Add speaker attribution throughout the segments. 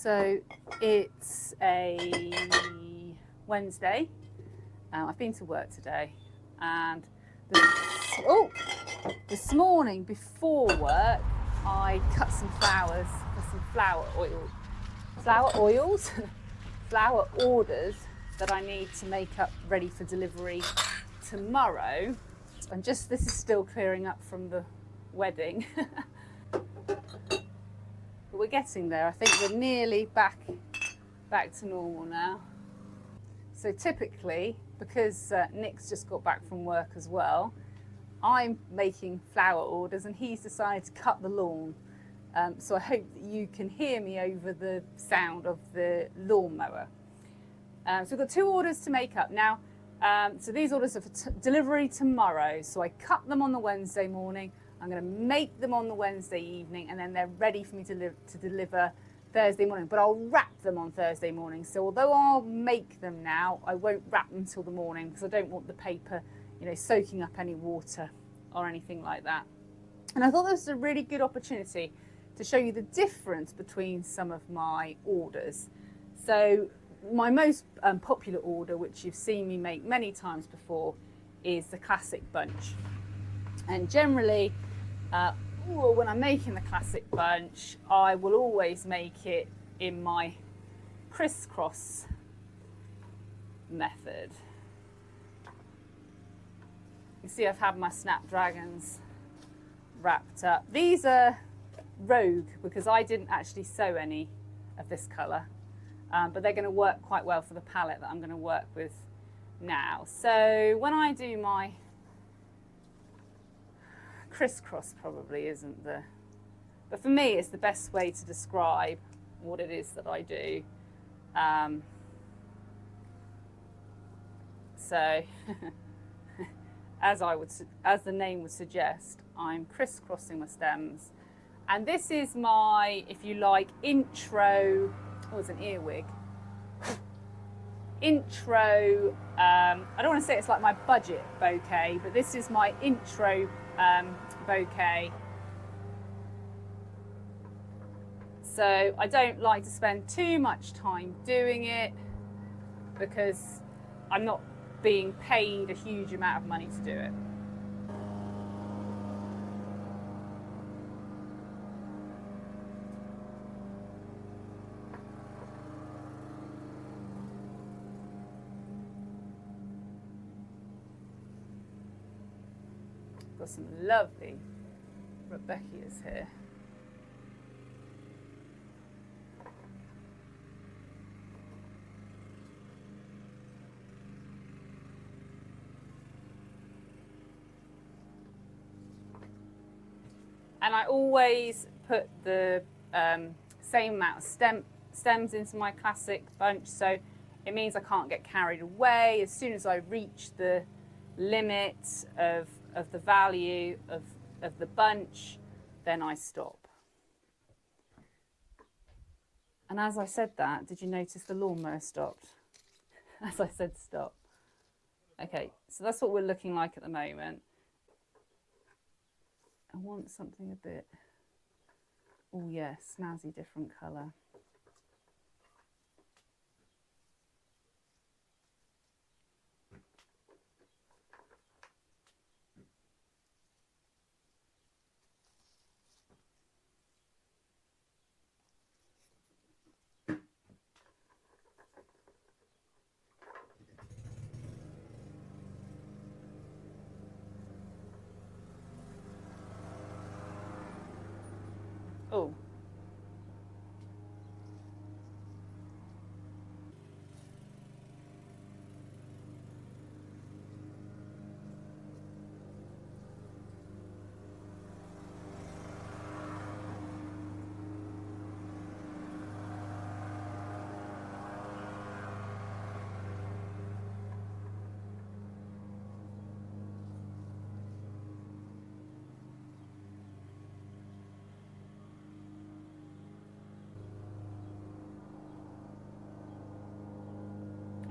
Speaker 1: So it's a Wednesday. I've been to work today, and this morning before work I cut some flowers for some flower orders that I need to make up ready for delivery tomorrow. And this is still clearing up from the wedding. But we're getting there. I think we're nearly back to normal now. So typically, because Nick's just got back from work as well, I'm making flower orders and he's decided to cut the lawn. So I hope that you can hear me over the sound of the lawnmower. So we've got 2 orders to make up now. So these orders are for delivery tomorrow. So I cut them on the Wednesday morning. I'm going to make them on the Wednesday evening, and then they're ready for me to deliver Thursday morning. But I'll wrap them on Thursday morning. So although I'll make them now, I won't wrap them till the morning because I don't want the paper, soaking up any water or anything like that. And I thought this was a really good opportunity to show you the difference between some of my orders. So my most popular order, which you've seen me make many times before, is the classic bunch. And generally, when I'm making the classic bunch, I will always make it in my crisscross method. You see I've had my snapdragons wrapped up. These are Rogue because I didn't actually sew any of this colour, but they're going to work quite well for the palette that I'm going to work with now. So when I do my crisscross, probably isn't but for me it's the best way to describe what it is that I do. So as the name would suggest, I'm crisscrossing my stems, and this is my, if you like, intro. It's an earwig. Intro. I don't want to say it's like my budget bouquet, but this is my intro bouquet. So I don't like to spend too much time doing it because I'm not being paid a huge amount of money to do it. Got some lovely Rebecca's here. And I always put the same amount of stems into my classic bunch, so it means I can't get carried away. As soon as I reach the limit of the value of the bunch, then I stop. And as I said that, did you notice the lawnmower stopped? As I said stop. Okay, so that's what we're looking like at the moment. I want something a bit, snazzy, different colour. Oh.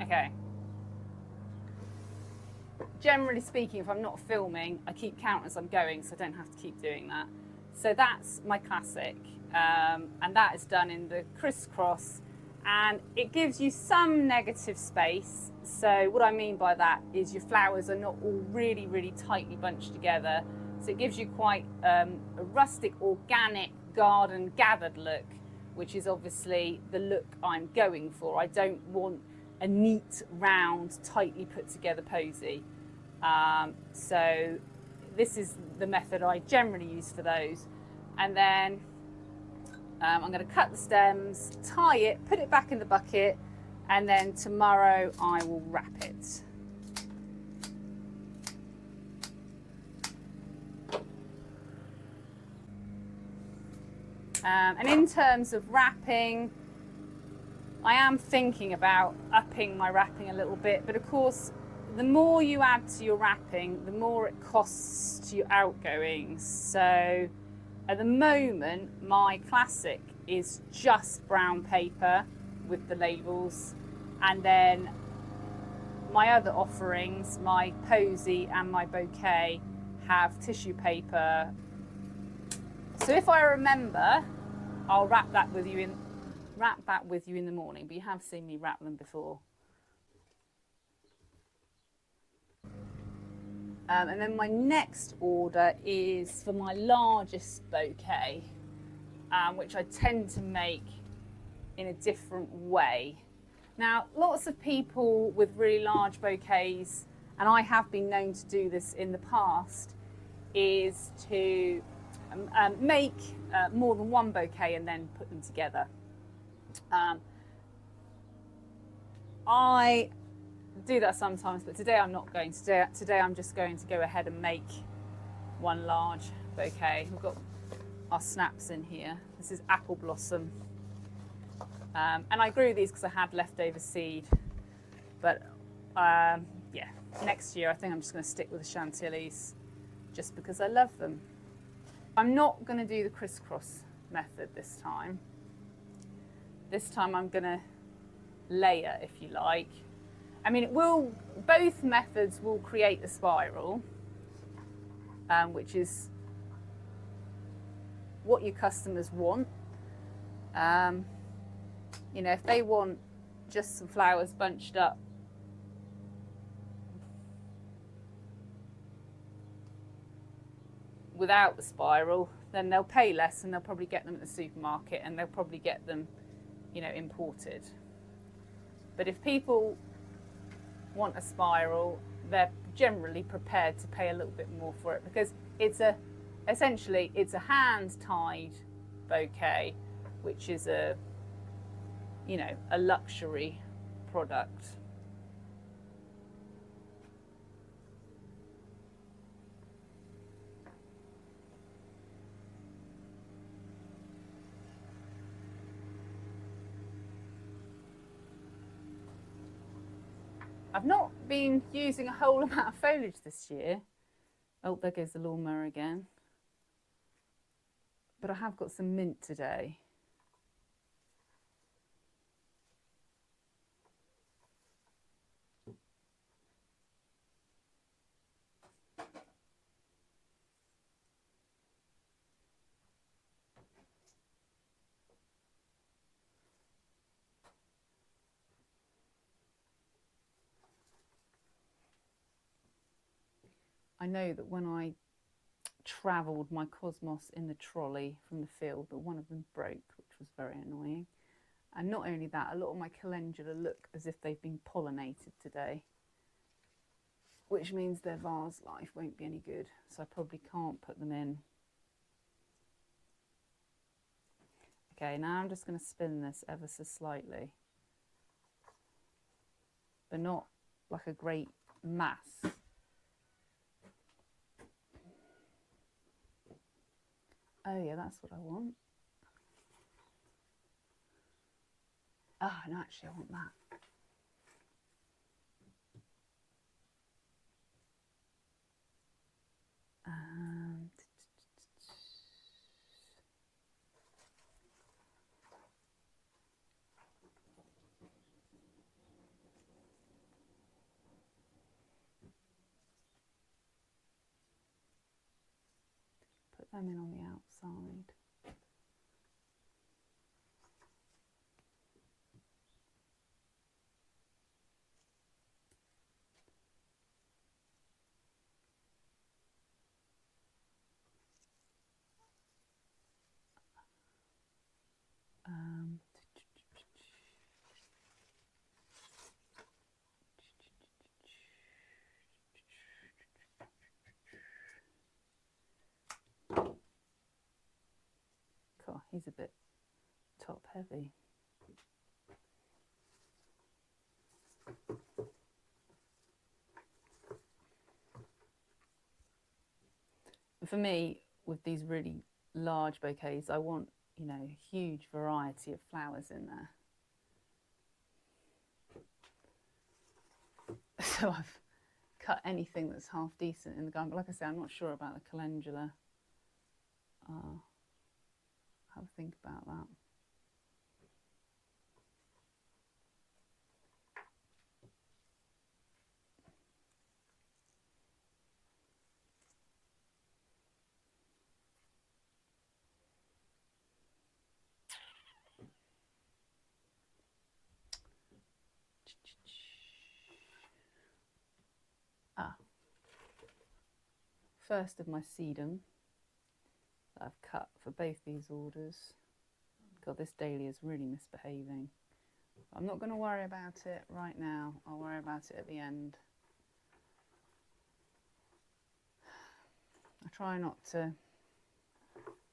Speaker 1: Okay. Generally speaking, if I'm not filming, I keep count as I'm going, so I don't have to keep doing that. So that's my classic. and that is done in the crisscross, and it gives you some negative space. So what I mean by that is your flowers are not all really tightly bunched together, so it gives you quite a rustic, organic, garden gathered look, which is obviously the look I'm going for. I don't want a neat, round, tightly put together posy. So this is the method I generally use for those. And then I'm going to cut the stems, tie it, put it back in the bucket, and then tomorrow I will wrap it. And in terms of wrapping, I am thinking about upping my wrapping a little bit, but of course, the more you add to your wrapping, the more it costs to your outgoings. So at the moment, my classic is just brown paper with the labels, and then my other offerings, my posy and my bouquet, have tissue paper. So if I remember, I'll wrap that with you in the morning, but you have seen me wrap them before. And then my next order is for my largest bouquet, which I tend to make in a different way. Now, lots of people with really large bouquets, and I have been known to do this in the past, is to make more than one bouquet and then put them together. I do that sometimes, but today I'm not going to do it. Today I'm just going to go ahead and make one large bouquet. We've got our snaps in here. This is apple blossom. And I grew these because I had leftover seed. But yeah, next year I think I'm just going to stick with the chantillies just because I love them. I'm not going to do the crisscross method this time. This time I'm going to layer, if you like. I mean, both methods will create a spiral, which is what your customers want. You know, if they want just some flowers bunched up without the spiral, then they'll pay less and they'll probably get them at the supermarket, and they'll probably get them, you know, imported. But if people want a spiral, they're generally prepared to pay a little bit more for it, because essentially it's a hand-tied bouquet, which is a luxury product. I've not been using a whole amount of foliage this year. Oh, there goes the lawnmower again. But I have got some mint today. I know that when I travelled my cosmos in the trolley from the field, that one of them broke, which was very annoying. And not only that, a lot of my calendula look as if they've been pollinated today, which means their vase life won't be any good, so I probably can't put them in. Okay, now I'm just going to spin this ever so slightly, but not like a great mass. Oh yeah, that's what I want. Ah, no, actually I want that. Put them in on the outside. he's a bit top heavy. For me, with these really large bouquets, I want, you know, a huge variety of flowers in there. So I've cut anything that's half decent in the garden. But like I say, I'm not sure about the calendula. Have a think about that. First of my sedum that I've cut for both these orders. God, this dahlia is really misbehaving. I'm not going to worry about it right now. I'll worry about it at the end. I try not to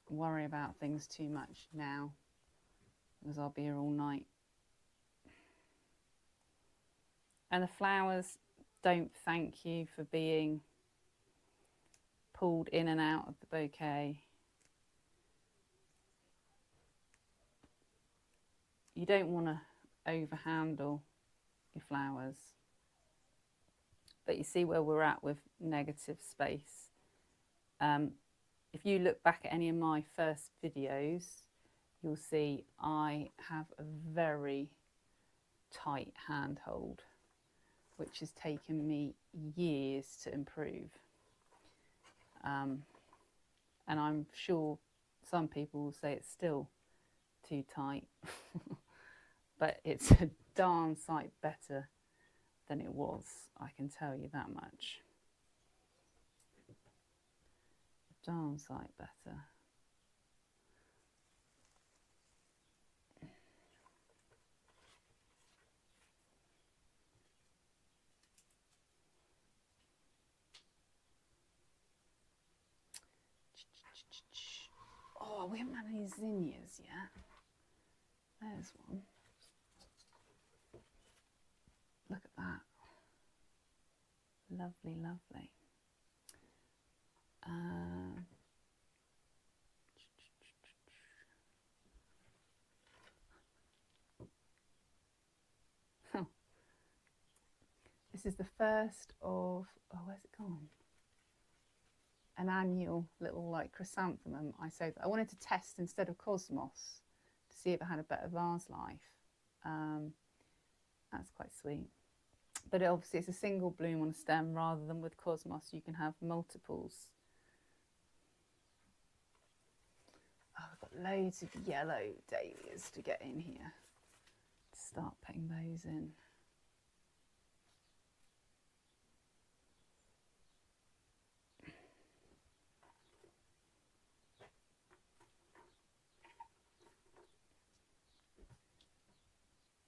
Speaker 1: worry about things too much now, because I'll be here all night. And the flowers don't thank you for being pulled in and out of the bouquet. You don't want to overhandle your flowers. But you see where we're at with negative space. If you look back at any of my first videos, you'll see I have a very tight handhold, which has taken me years to improve. And I'm sure some people will say it's still too tight, but it's a darn sight better than it was, I can tell you that much. A darn sight better. Oh, we haven't had any zinnias yet. There's one. Look at that. Lovely, lovely. This is the first of, oh, where's it gone? An annual little like chrysanthemum. I sowed. I wanted to test instead of cosmos to see if it had a better vase life. That's quite sweet. But obviously it's a single bloom on a stem rather than with cosmos you can have multiples. Oh, I've got loads of yellow dahlias to get in here. Start putting those in.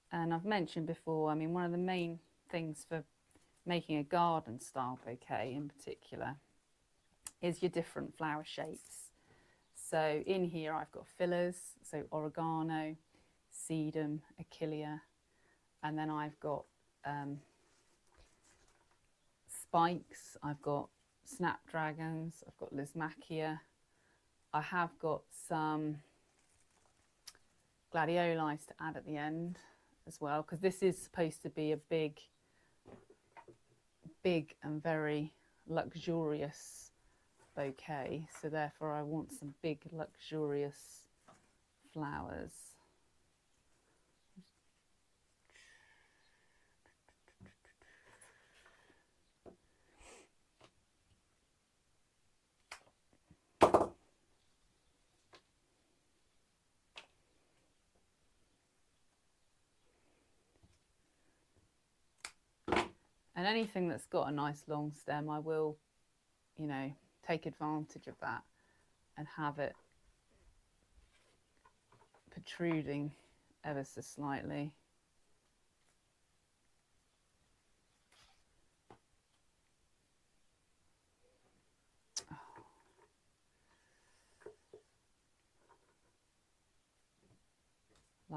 Speaker 1: And I've mentioned before, I mean, one of the main things for making a garden style bouquet in particular is your different flower shapes. So in here I've got fillers, so oregano, sedum, achillea, and then I've got spikes, I've got snapdragons, I've got lysmachia, I have got some gladioli to add at the end as well, because this is supposed to be a big and very luxurious bouquet, so therefore I want some big luxurious flowers. And anything that's got a nice long stem, I will, you know, take advantage of that and have it protruding ever so slightly.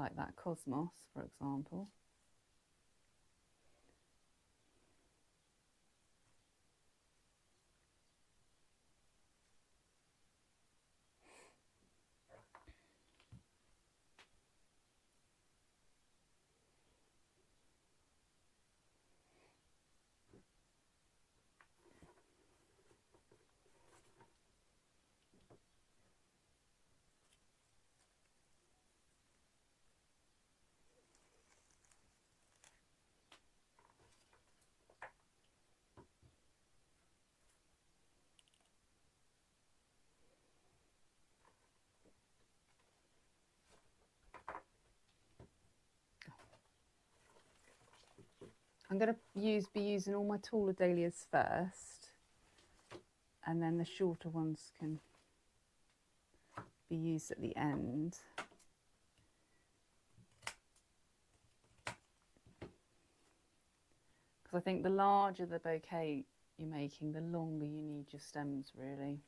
Speaker 1: like that cosmos, for example. I'm going to be using all my taller dahlias first, and then the shorter ones can be used at the end. Because I think the larger the bouquet you're making, the longer you need your stems, really.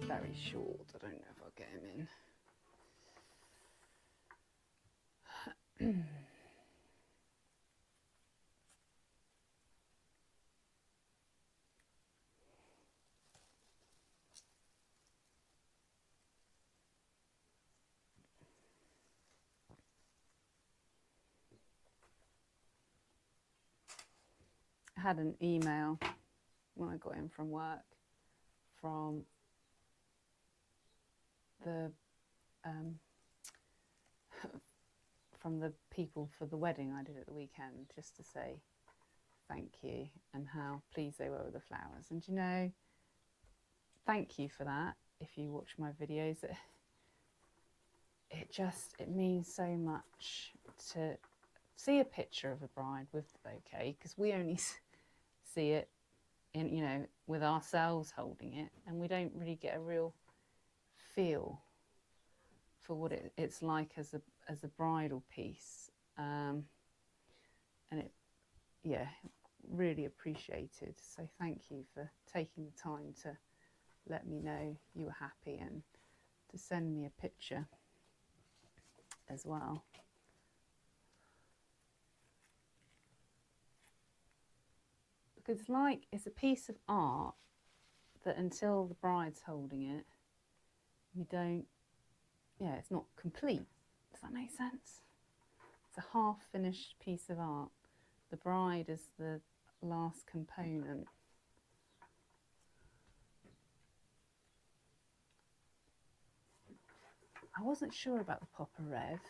Speaker 1: Very short. I don't know if I'll get him in. I had an email when I got in from work from the people for the wedding I did at the weekend, just to say thank you and how pleased they were with the flowers. And you know, thank you for that. If you watch my videos, it means so much to see a picture of a bride with the bouquet, because we only see it in, you know, with ourselves holding it, and we don't really get a real feel for what it's like as a bridal piece. And it, yeah, really appreciated. So thank you for taking the time to let me know you were happy and to send me a picture as well. Because it's a piece of art that until the bride's holding it, you don't, yeah, it's not complete. Does that make sense? It's a half finished piece of art. The bride is the last component. I wasn't sure about the popper red,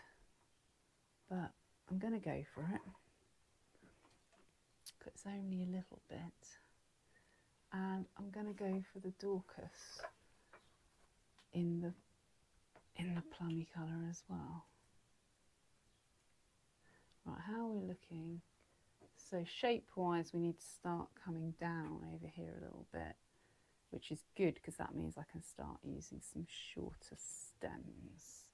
Speaker 1: but I'm going to go for it. it's only a little bit. And I'm going to go for the Dorcas in the plummy colour as well. Right, how are we looking? So shape-wise, we need to start coming down over here a little bit, which is good because that means I can start using some shorter stems.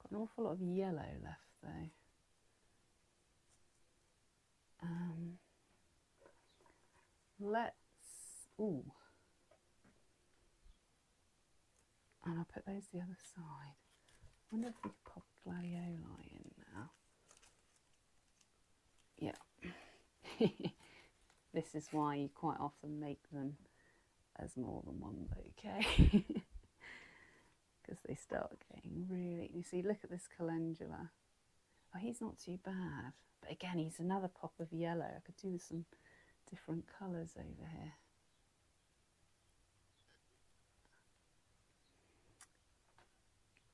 Speaker 1: Got an awful lot of yellow left though. Ooh. And I'll put those the other side. I wonder if we could pop gladioli in now. Yeah. This is why you quite often make them as more than one bouquet. Because they start getting really, you see, look at this calendula. Oh, he's not too bad. But again, he's another pop of yellow. I could do with some different colours over here.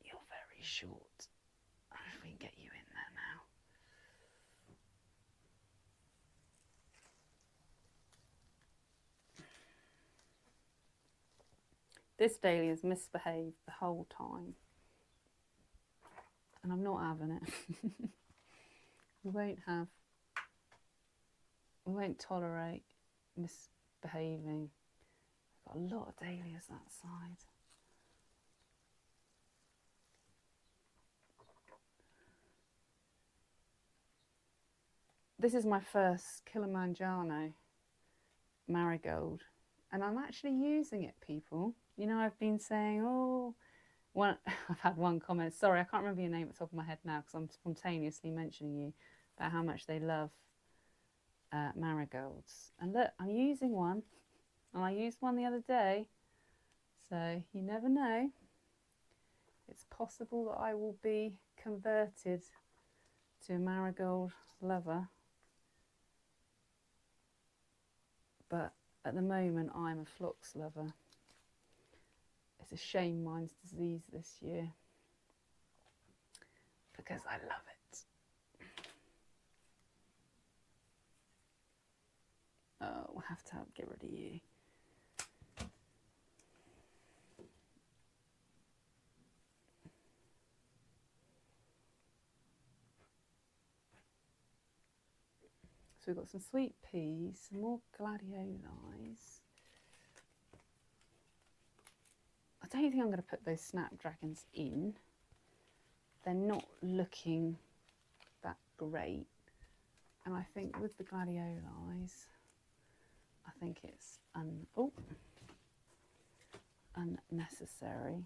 Speaker 1: You're very short. I don't know if we can get you in there now. This dahlia's misbehaved the whole time. And I'm not having it. We won't tolerate misbehaving. I've got a lot of dahlias that side. This is my first Kilimanjaro marigold, and I'm actually using it, people. You know, I've been saying, oh, I've had one comment, sorry, I can't remember your name at the top of my head now because I'm spontaneously mentioning you, about how much they love marigolds. And look, I'm using one, and I used one the other day, so you never know. It's possible that I will be converted to a marigold lover. But at the moment, I'm a phlox lover. It's a shame mine's diseased this year because I love it. Oh, we'll have to get rid of you. So we've got some sweet peas, some more gladiolis. I don't think I'm going to put those snapdragons in. They're not looking that great. And I think with the gladiolis, I think it's unnecessary.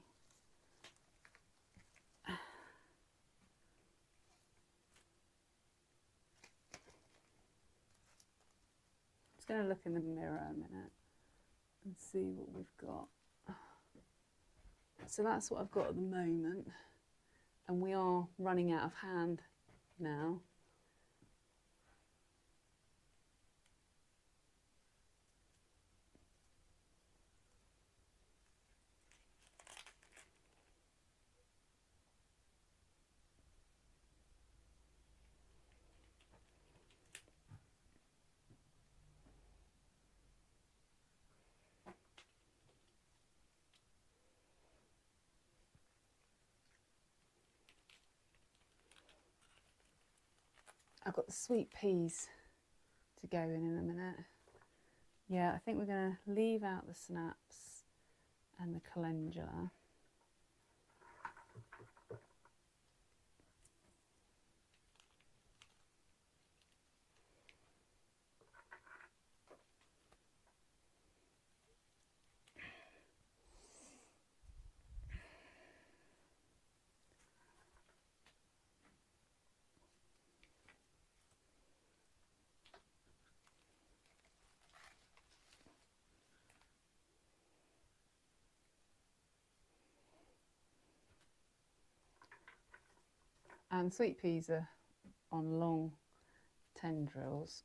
Speaker 1: Just going to look in the mirror a minute and see what we've got. So that's what I've got at the moment, and we are running out of hand now. I've got the sweet peas to go in a minute. Yeah, I think we're going to leave out the snaps and the calendula. And sweet peas are on long tendrils.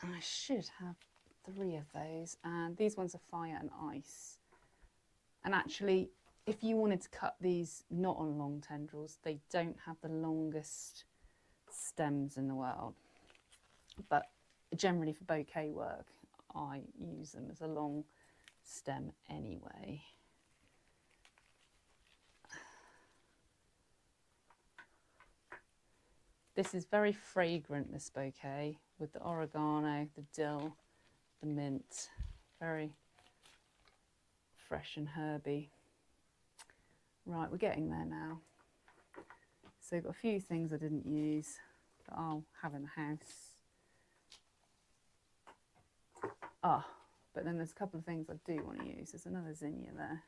Speaker 1: I should have 3 of those, and these ones are fire and ice. And actually, if you wanted to cut these not on long tendrils, they don't have the longest stems in the world. But generally for bouquet work, I use them as a long stem anyway. This is very fragrant, this bouquet, with the oregano, the dill, the mint, very fresh and herby. Right, we're getting there now. So I've got a few things I didn't use that I'll have in the house. Ah, but then there's a couple of things I do want to use. There's another zinnia there.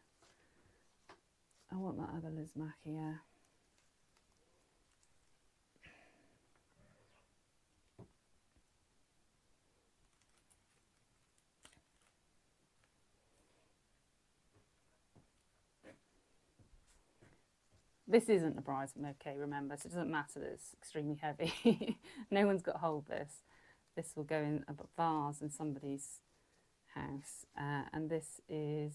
Speaker 1: I want that other Lismachia. This isn't a bridal bouquet, remember, so it doesn't matter that it's extremely heavy. No one's got hold of this. This will go in a vase in somebody's house. And this is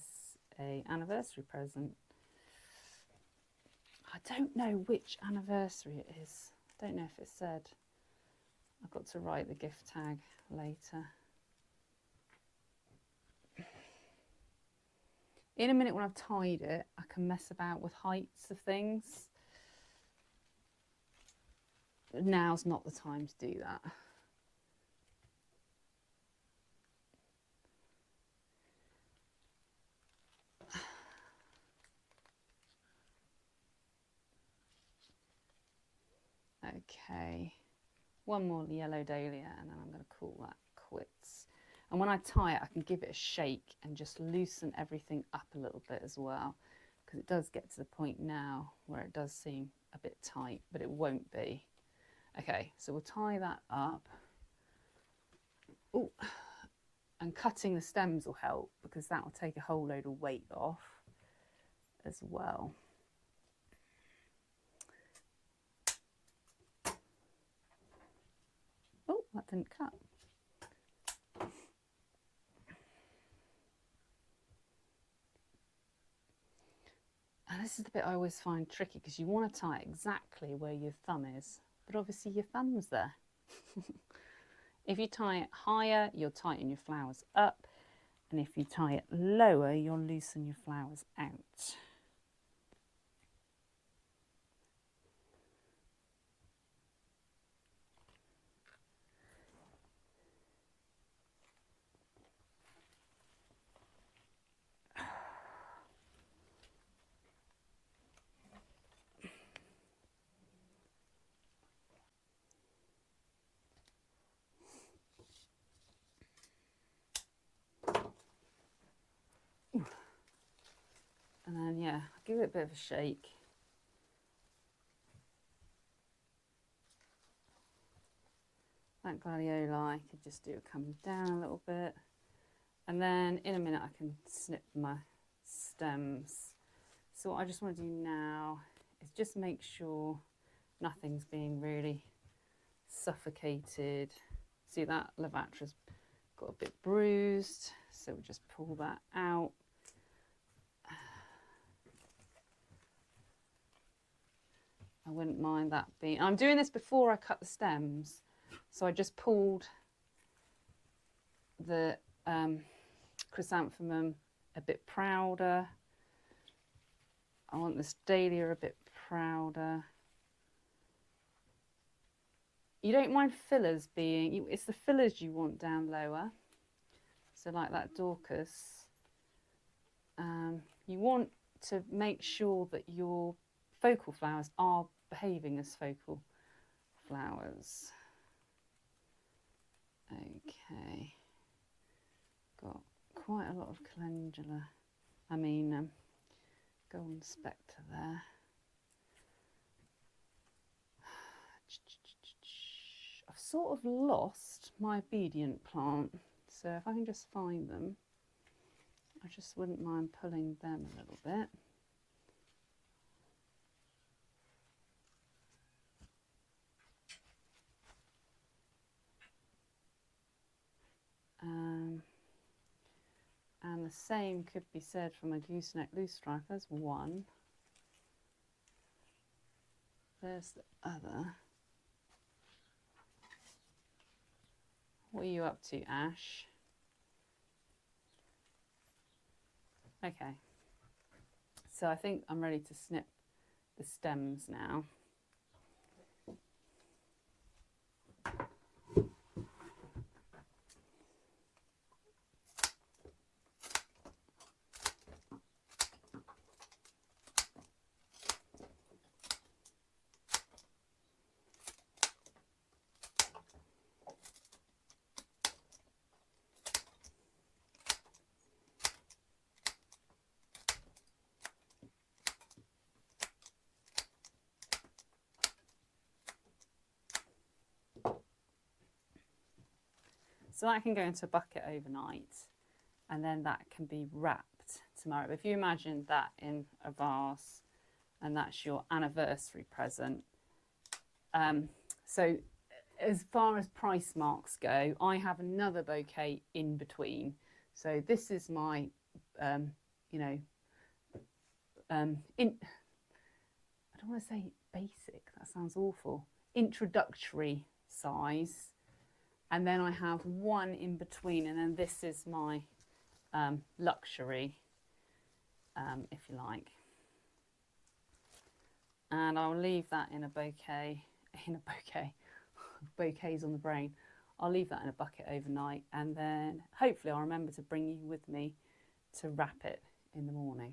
Speaker 1: an anniversary present. I don't know which anniversary it is. I don't know if it said. I've got to write the gift tag later. In a minute when I've tied it, I can mess about with heights of things. Now's not the time to do that. Okay, one more yellow dahlia and then I'm going to call that quits. And when I tie it, I can give it a shake and just loosen everything up a little bit as well, because it does get to the point now where it does seem a bit tight, but it won't be. Okay, so we'll tie that up. Oh, and cutting the stems will help because that will take a whole load of weight off as well. Oh, that didn't cut. And this is the bit I always find tricky because you want to tie it exactly where your thumb is, but obviously your thumb's there. If you tie it higher, you'll tighten your flowers up, and if you tie it lower, you'll loosen your flowers out. And then, yeah, give it a bit of a shake. That gladioli could just do it coming down a little bit. And then in a minute I can snip my stems. So what I just want to do now is just make sure nothing's being really suffocated. See that Lavatra's got a bit bruised, so we'll just pull that out. I wouldn't mind that being, I'm doing this before I cut the stems, so I just pulled the chrysanthemum a bit prouder. I want this dahlia a bit prouder. You don't mind fillers being, it's the fillers you want down lower. So like that Dorcas, you want to make sure that your focal flowers are behaving as focal flowers. Okay, got quite a lot of calendula, golden spectre there. I've sort of lost my obedient plant, so if I can just find them. I just wouldn't mind pulling them a little bit. And the same could be said for my gooseneck loose stripe. There's one. There's the other. What are you up to, Ash? Okay. So I think I'm ready to snip the stems now. So that can go into a bucket overnight, and then that can be wrapped tomorrow. If you imagine that in a vase, and that's your anniversary present. So as far as price marks go, I have another bouquet in between. So this is my, I don't want to say basic, that sounds awful, introductory size. And then I have one in between, and then this is my luxury, if you like. And I'll leave that in a bouquet, bouquets on the brain. I'll leave that in a bucket overnight, and then hopefully I'll remember to bring you with me to wrap it in the morning.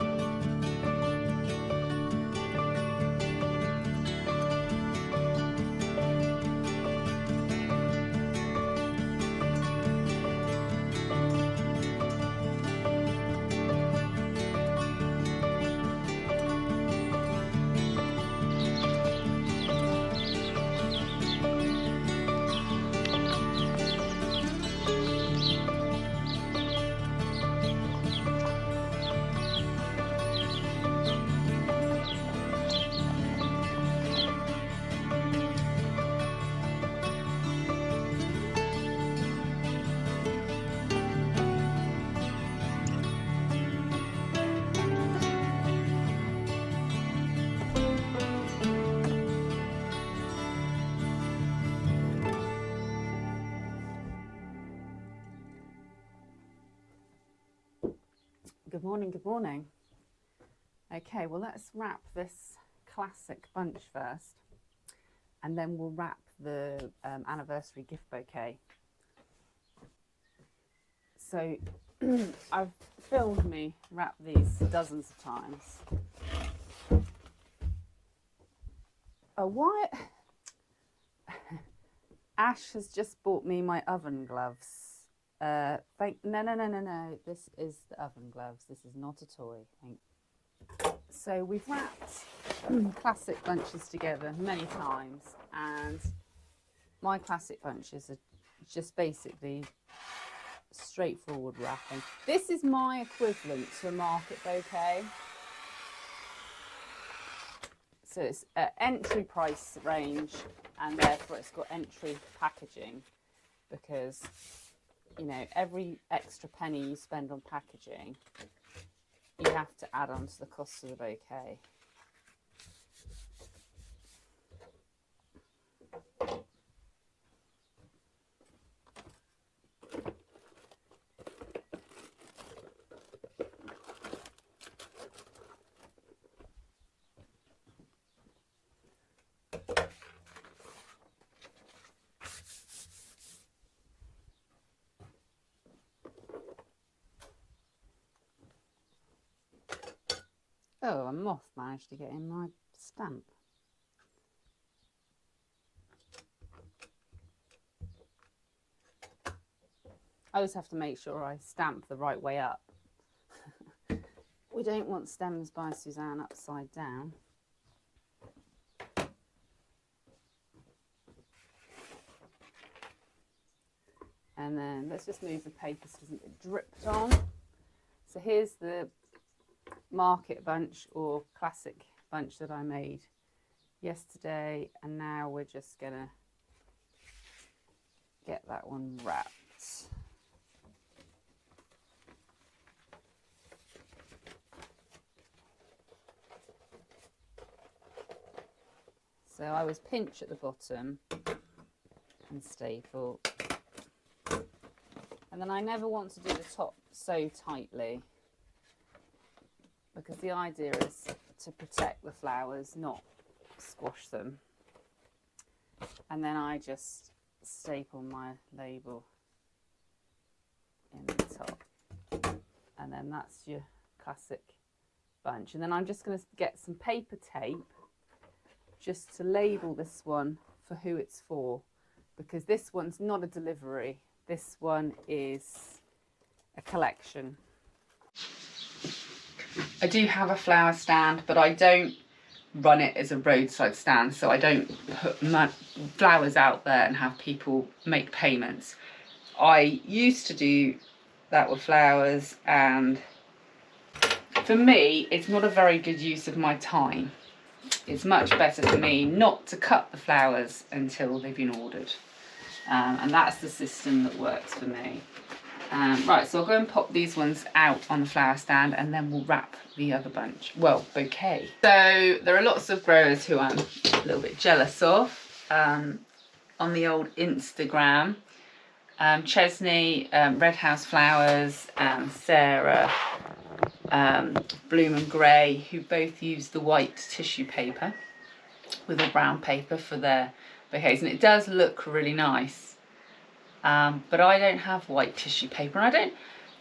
Speaker 1: Good morning, good morning. Okay, well, let's wrap this classic bunch first, and then we'll wrap the anniversary gift bouquet. So I've filmed me wrap these dozens of times. Oh, what? Ash has just bought me my oven gloves. No. This is the oven gloves. This is not a toy. So we've wrapped classic bunches together many times, and my classic bunches are just basically straightforward wrapping. This is my equivalent to a market bouquet. So it's entry price range, and therefore it's got entry packaging, because you know, every extra penny you spend on packaging, you have to add on to the cost of the bouquet. Oh, a moth managed to get in my stamp. I always have to make sure I stamp the right way up. We don't want stems by Suzanne upside down. And then let's just move the paper so it doesn't get dripped on. So here's the market bunch or classic bunch that I made yesterday, and now we're just gonna get that one wrapped. So I was pinch at the bottom and staple, and then I never want to do the top so tightly, because the idea is to protect the flowers, not squash them. And then I just staple my label in the top, and then that's your classic bunch. And then I'm just going to get some paper tape just to label this one for who it's for, because this one's not a delivery, this one is a collection. I do have a flower stand, but I don't run it as a roadside stand, so I don't put flowers out there and have people make payments. I used to do that with flowers, and for me it's not a very good use of my time. It's much better for me not to cut the flowers until they've been ordered, and that's the system that works for me. Right, so I'll go and pop these ones out on the flower stand, and then we'll wrap the other bunch, well, bouquet. So there are lots of growers who I'm a little bit jealous of on the old Instagram. Chesney, Red House Flowers, and Sarah, Bloom and Grey, who both use the white tissue paper with a brown paper for their bouquets, and it does look really nice. But I don't have white tissue paper, and I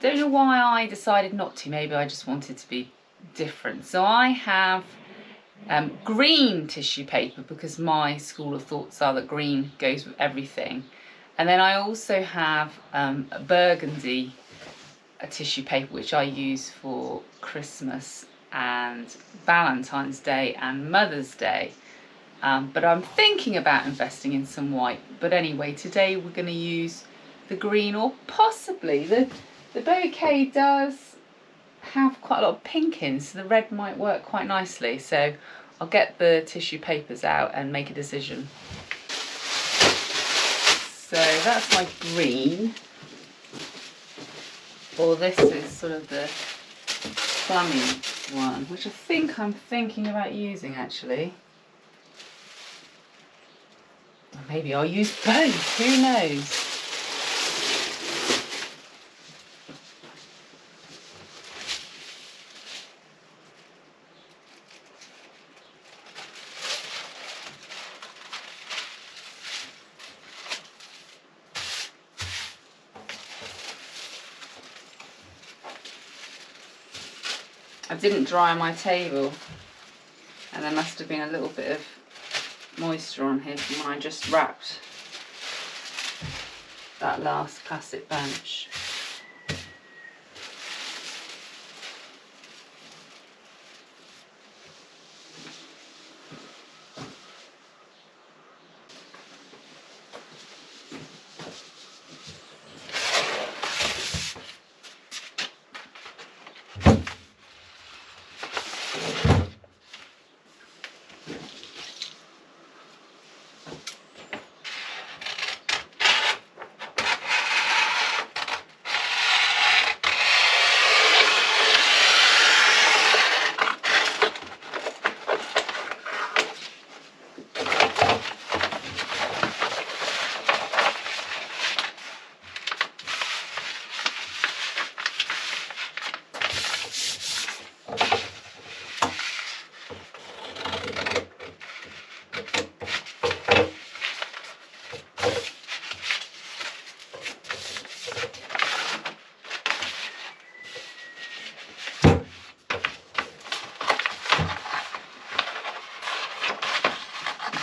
Speaker 1: don't know why I decided not to. Maybe I just wanted to be different. So I have green tissue paper, because my school of thoughts are that green goes with everything. And then I also have a burgundy tissue paper, which I use for Christmas and Valentine's Day and Mother's Day. But I'm thinking about investing in some white. But anyway, today we're going to use the green, or possibly the bouquet does have quite a lot of pink in, so the red might work quite nicely. So I'll get the tissue papers out and make a decision. So that's my green, or this is sort of the plummy one, which I think I'm thinking about using actually. Maybe I'll use both, who knows? I didn't dry my table, and there must have been a little bit of moisture on here from when I just wrapped that last classic bunch.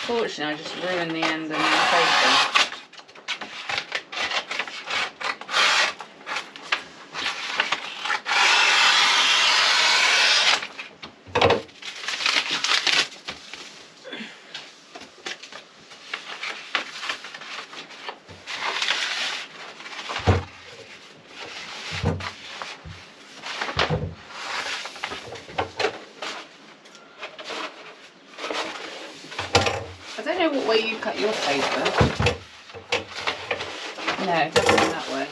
Speaker 1: Unfortunately, I just ruined the end of my paper. don't know what way you cut your paper. No, definitely that way.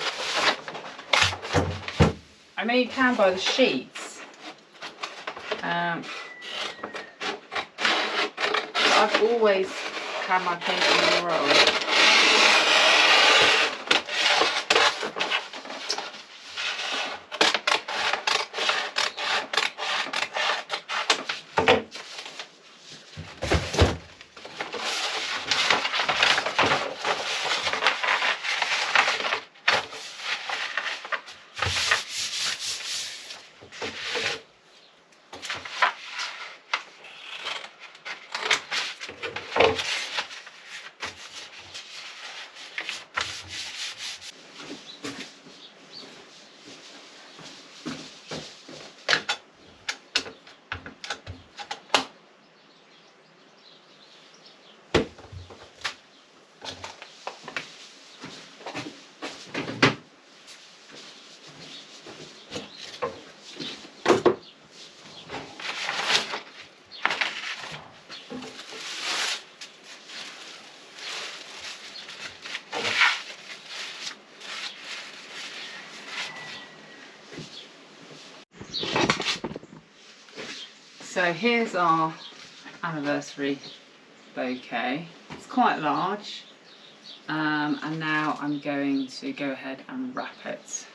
Speaker 1: I know you can buy the sheets. But I've always had my paper in a roll. So here's our anniversary bouquet. It's quite large, and now I'm going to go ahead and wrap it.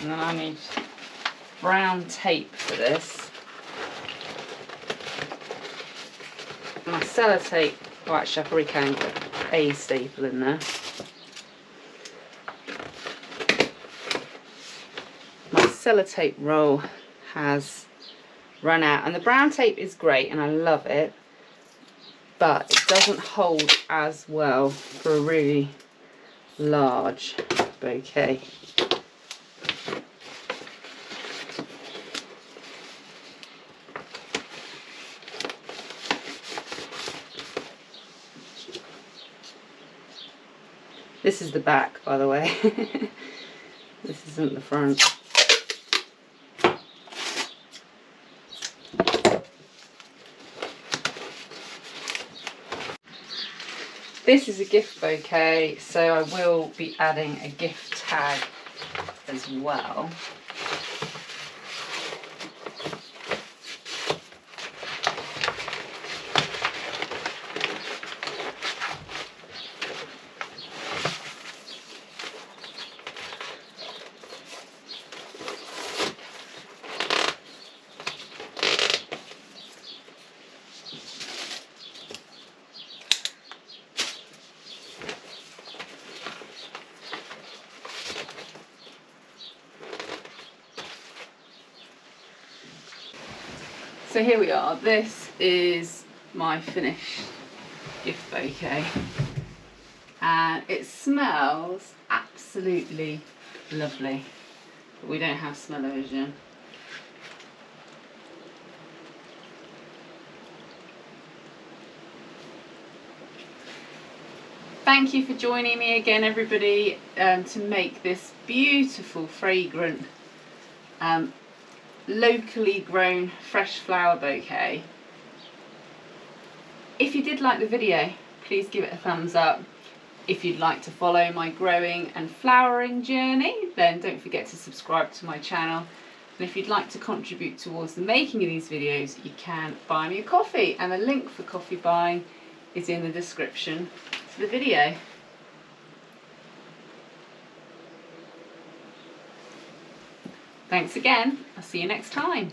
Speaker 1: And then I need brown tape for this. My sellotape, oh actually I probably can get a staple in there. My sellotape roll has run out, and the brown tape is great and I love it, but it doesn't hold as well for a really large bouquet. This is the back, by the way. This isn't the front. This is a gift bouquet, so I will be adding a gift tag as well. So here we are, this is my finished gift bouquet and it smells absolutely lovely, but we don't have smell-o-vision. Thank you for joining me again everybody to make this beautiful fragrant locally grown fresh flower bouquet. If you did like the video, please give it a thumbs up. If you'd like to follow my growing and flowering journey, then don't forget to subscribe to my channel. And if you'd like to contribute towards the making of these videos, you can buy me a coffee, and the link for coffee buying is in the description to the video. Thanks again. I'll see you next time.